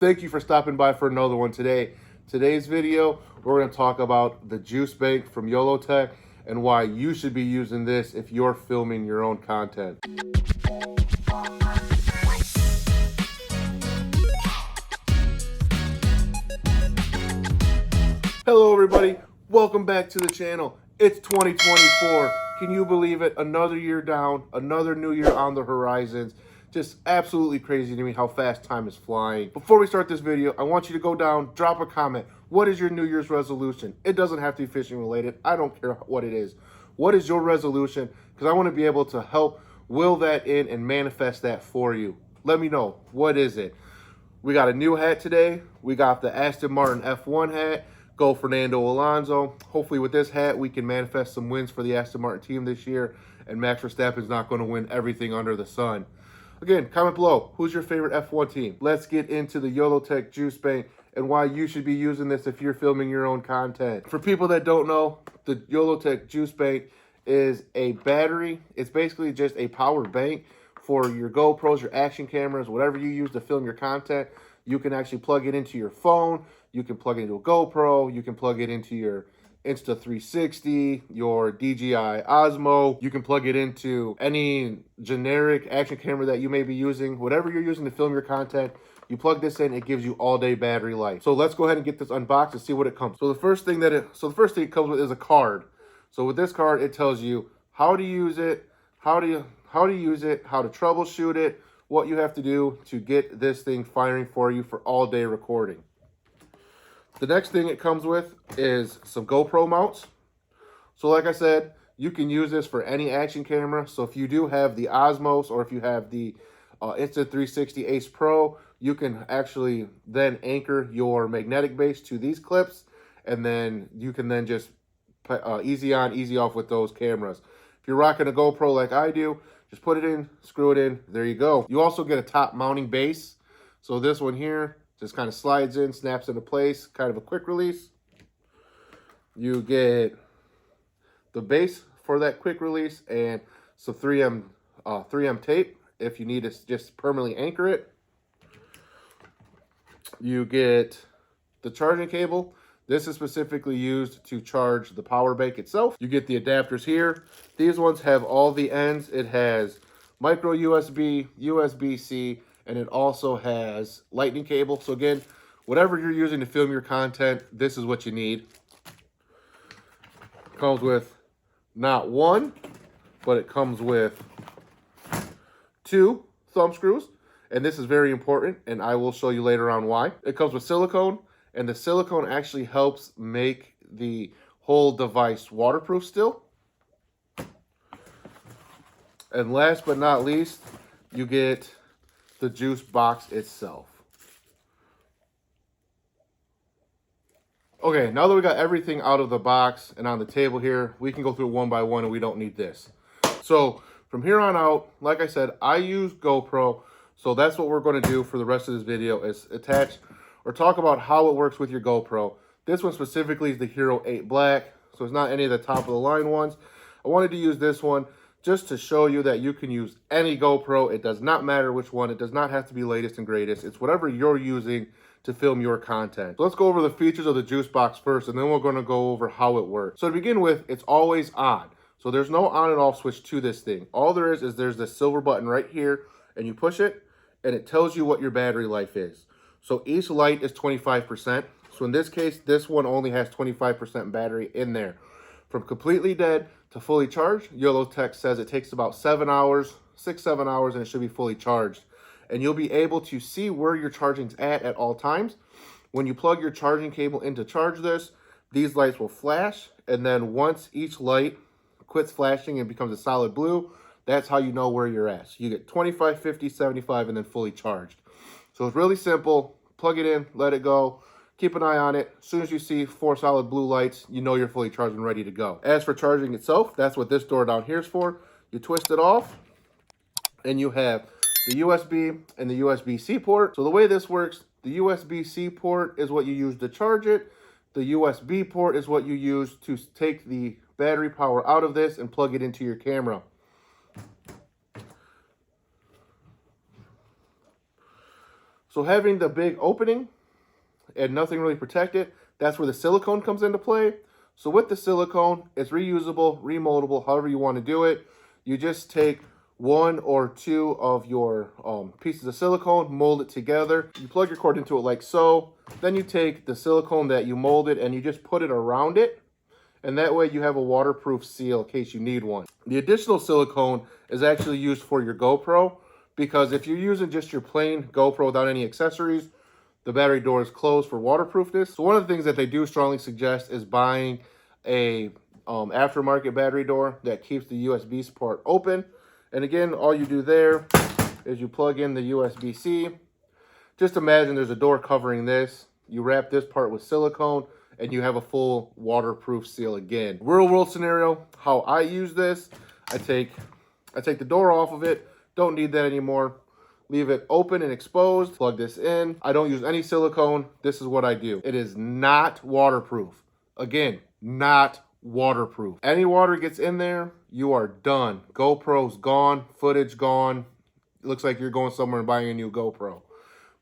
Thank you for stopping by for another one today. Today's video, we're going to talk about the Juice Bank from Yolotek and why you should be using this if you're filming your own content. Hello everybody, welcome back to the channel. It's 2024. Can you believe it? Another year down, another new year on the horizons. Just absolutely crazy to me how fast time is flying. Before we start this video, I want you to go down, drop a comment. What is your New Year's resolution? It doesn't have to be fishing related. I don't care what it is. What is your resolution? Because I want to be able to help will that in and manifest that for you. Let me know. What is it? We got a new hat today. We got the Aston Martin F1 hat. Go Fernando Alonso. Hopefully with this hat, we can manifest some wins for the Aston Martin team this year. And Max Verstappen's not going to win everything under the sun. Again, comment below, who's your favorite F1 team? Let's get into the Yolotek Juice Bank and why you should be using this if you're filming your own content. For people that don't know, the Yolotek Juice Bank is a battery. It's basically just a power bank for your GoPros, your action cameras, whatever you use to film your content. You can actually plug it into your phone. You can plug it into a GoPro. You can plug it into your Insta360, your DJI Osmo. You can plug it into any generic action camera that you may be using. Whatever you're using to film your content, you plug this in, it gives you all day battery life. So let's go ahead and get this unboxed and see what it comes. So the first thing it comes with is a card. So with this card, it tells you how to use it, how to use it, how to troubleshoot it, what you have to do to get this thing firing for you for all day recording. The next thing it comes with is some GoPro mounts. So like I said, you can use this for any action camera. So if you do have the Osmos or if you have the Insta360 Ace Pro, you can actually then anchor your magnetic base to these clips, and then you can then just easy on, easy off with those cameras. If you're rocking a GoPro like I do, just put it in, screw it in, there you go. You also get a top mounting base. So this one here just kind of slides in, snaps into place, kind of a quick release. You get the base for that quick release and some 3M tape if you need to just permanently anchor it. You get the charging cable. This is specifically used to charge the power bank itself. You get the adapters here. These ones have all the ends. It has micro USB, USB-C, and it also has lightning cable. So again, whatever you're using to film your content, this is what you need. It comes with not one, but it comes with 2 thumb screws. And this is very important, and I will show you later on why. It comes with silicone, and the silicone actually helps make the whole device waterproof still. And last but not least, you get the juice box itself. Okay, now that we got everything out of the box and on the table here, we can go through one by one and we don't need this. So from here on out, like I said, I use GoPro. So that's what we're going to do for the rest of this video is attach or talk about how it works with your GoPro. This one specifically is the Hero 8 Black. So it's not any of the top of the line ones. I wanted to use this one just to show you that you can use any GoPro. It does not matter which one. It does not have to be latest and greatest. It's whatever you're using to film your content. So let's go over the features of the Juicebox first, and then we're going to go over how it works. So to begin with, it's always on. So there's no on and off switch to this thing. All there is there's this silver button right here, and you push it, and it tells you what your battery life is. So each light is 25%. So in this case, this one only has 25% battery in there. From completely dead to fully charged, Yolotek says it takes about 7 hours, 6-7 hours, and it should be fully charged. And you'll be able to see where your charging's at all times. When you plug your charging cable in to charge this, these lights will flash. And then once each light quits flashing and becomes a solid blue, that's how you know where you're at. So you get 25, 50, 75, and then fully charged. So it's really simple. Plug it in, let it go. Keep an eye on it. As soon as you see 4 solid blue lights, you know you're fully charged and ready to go. As for charging itself, that's what this door down here is for. You twist it off, and you have the USB and the USB-C port. So the way this works, the USB-C port is what you use to charge it. The USB port is what you use to take the battery power out of this and plug it into your camera. So having the big opening and nothing really protected, that's where the silicone comes into play. So with the silicone, it's reusable, remoldable, however you want to do it. You just take one or two of your pieces of silicone, mold it together. You plug your cord into it like so. Then you take the silicone that you molded and you just put it around it. And that way you have a waterproof seal in case you need one. The additional silicone is actually used for your GoPro, because if you're using just your plain GoPro without any accessories, the battery door is closed for waterproofness. So one of the things that they do strongly suggest is buying a aftermarket battery door that keeps the USB port open. And again, all you do there is you plug in the USB-C. Just imagine there's a door covering this. You wrap this part with silicone and you have a full waterproof seal again. Real world scenario, how I use this, I take the door off of it, don't need that anymore. Leave it open and exposed, plug this in. I don't use any silicone. This is what I do. It is not waterproof. Again, not waterproof. Any water gets in there, you are done. GoPro's gone, footage gone. It looks like you're going somewhere and buying a new GoPro.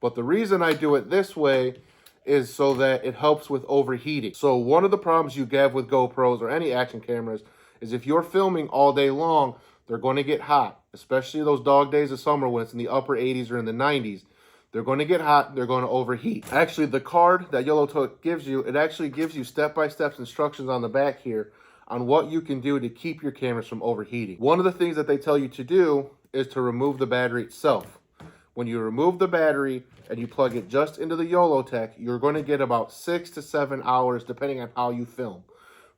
But the reason I do it this way is so that it helps with overheating. So one of the problems you get with GoPros or any action cameras is if you're filming all day long, they're going to get hot, especially those dog days of summer when it's in the upper 80s or in the 90s. They're going to get hot, they're going to overheat. Actually, the card that Yolotek gives you, it actually gives you step-by-step instructions on the back here on what you can do to keep your cameras from overheating. One of the things that they tell you to do is to remove the battery itself. When you remove the battery and you plug it just into the Yolotek, you're going to get about 6 to 7 hours depending on how you film.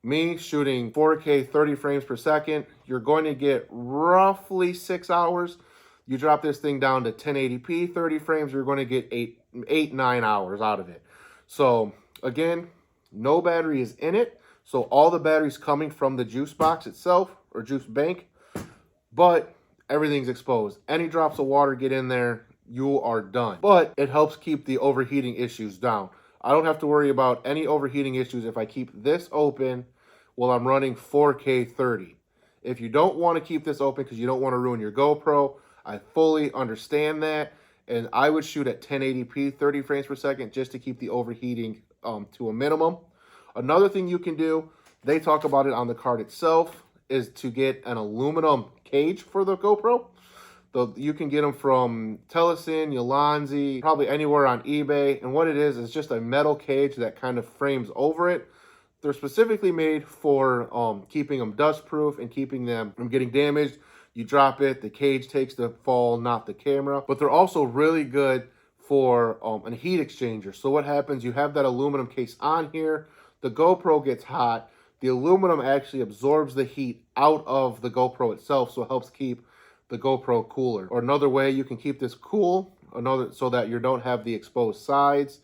Me shooting 4K 30 frames per second, you're going to get roughly 6 hours. You drop this thing down to 1080p 30 frames, you're going to get 9 hours out of it. So again, no battery is in it. So all the battery's coming from the Juicebox itself or juice bank, but everything's exposed. Any drops of water get in there, you are done. But it helps keep the overheating issues down. I don't have to worry about any overheating issues if I keep this open while I'm running 4K 30. If you don't want to keep this open because you don't want to ruin your GoPro, I fully understand that. And I would shoot at 1080p 30 frames per second just to keep the overheating to a minimum. Another thing you can do, they talk about it on the card itself, is to get an aluminum cage for the GoPro. You can get them from Telesin, Yolandi, probably anywhere on eBay. And what it is just a metal cage that kind of frames over it. They're specifically made for keeping them dust-proof and keeping them from getting damaged. You drop it, the cage takes the fall, not the camera. But they're also really good for a heat exchanger. So what happens, you have that aluminum case on here. The GoPro gets hot. The aluminum actually absorbs the heat out of the GoPro itself, so it helps keep the GoPro cooler. Or another way you can keep this cool, so that you don't have the exposed sides.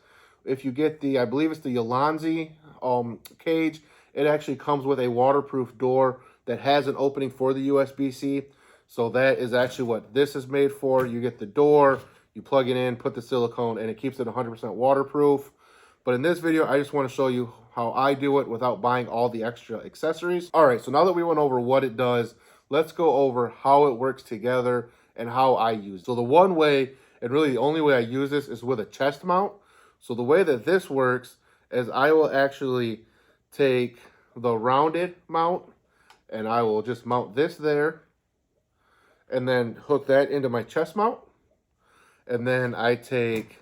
If you get the, I believe it's the Yolandi cage, it actually comes with a waterproof door that has an opening for the USB-C. So that is actually what this is made for. You get the door, you plug it in, put the silicone, and it keeps it 100% waterproof. But in this video, I just want to show you how I do it without buying all the extra accessories. All right, so now that we went over what it does, let's go over how it works together and how I use it. So the one way, and really the only way I use this, is with a chest mount. So the way that this works is I will actually take the rounded mount and I will just mount this there and then hook that into my chest mount. And then I take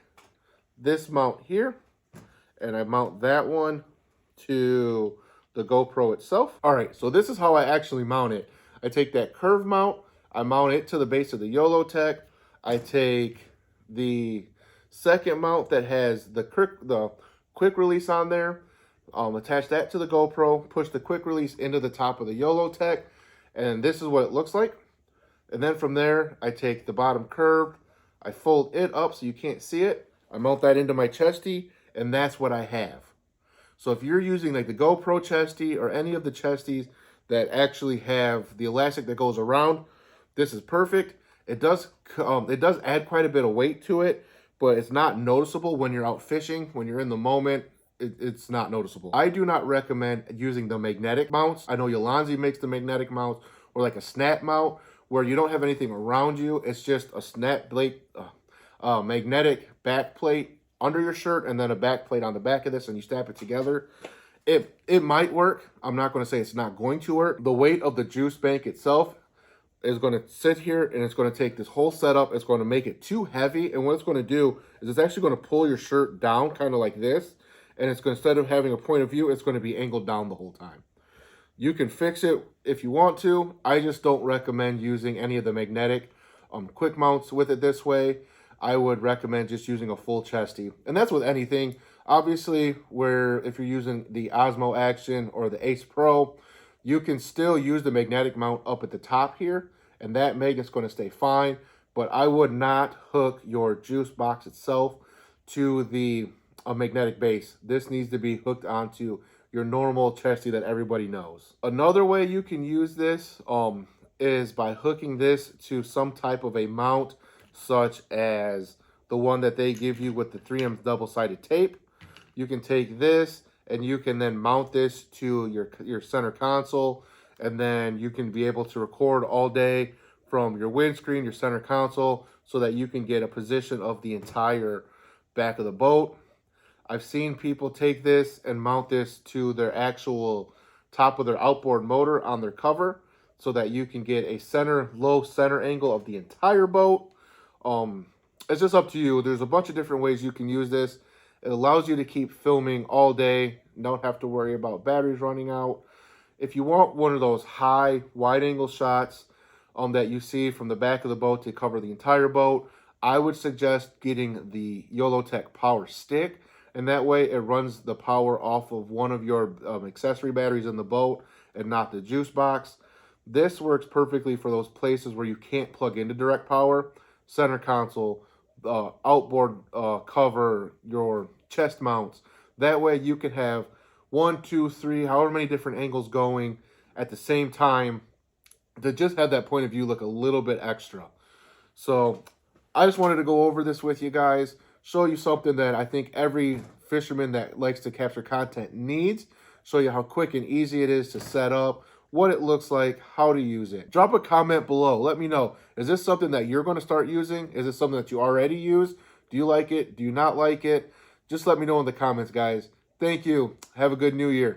this mount here and I mount that one to the GoPro itself. All right, so this is how I actually mount it. I take that curve mount, I mount it to the base of the Yolotek. I take the second mount that has the quick release on there, attach that to the GoPro, push the quick release into the top of the Yolotek, and this is what it looks like. And then from there, I take the bottom curve, I fold it up so you can't see it, I mount that into my chesty, and that's what I have. So if you're using like the GoPro chesty or any of the chesties that actually have the elastic that goes around, this is perfect. It does add quite a bit of weight to it, but it's not noticeable when you're out fishing. When you're in the moment, it's not noticeable. I do not recommend using the magnetic mounts. I know Yolandi makes the magnetic mounts, or like a snap mount where you don't have anything around you. It's just a snap blade. magnetic back plate under your shirt and then a back plate on the back of this, and you snap it together, it might work. I'm not going to say it's not going to work. The weight of the juice bank itself is going to sit here, and it's going to take this whole setup. It's going to make it too heavy, and what it's going to do is it's actually going to pull your shirt down kind of like this, and it's going to, instead of having a point of view, it's going to be angled down the whole time. You can fix it if you want to. I just don't recommend using any of the magnetic quick mounts with it this way. I would recommend just using a full chesty, and that's with anything. Obviously, where if you're using the Osmo Action or the Ace Pro, you can still use the magnetic mount up at the top here, and that magnet's going to stay fine. But I would not hook your juice box itself to the magnetic base. This needs to be hooked onto your normal chesty that everybody knows. Another way you can use this is by hooking this to some type of a mount, such as the one that they give you with the 3M double-sided tape. You can take this and you can then mount this to your center console, and then you can be able to record all day from your windscreen, your center console, so that you can get a position of the entire back of the boat. I've seen people take this and mount this to their actual top of their outboard motor on their cover, so that you can get a low center angle of the entire boat. It's just up to you. There's a bunch of different ways you can use this. It allows you to keep filming all day. Don't have to worry about batteries running out. If you want one of those high wide angle shots that you see from the back of the boat to cover the entire boat, I would suggest getting the Yolotek power stick, and that way it runs the power off of one of your accessory batteries in the boat and not the juice box. This works perfectly for those places where you can't plug into direct power: center console, outboard cover, your chest mounts. That way you can have 1, 2, 3, however many different angles going at the same time to just have that point of view look a little bit extra. So I just wanted to go over this with you guys, show you something that I think every fisherman that likes to capture content needs, show you how quick and easy it is to set up, what it looks like, how to use it. Drop a comment below. Let me know. Is this something that you're going to start using? Is it something that you already use? Do you like it? Do you not like it? Just let me know in the comments, guys. Thank you. Have a good new year.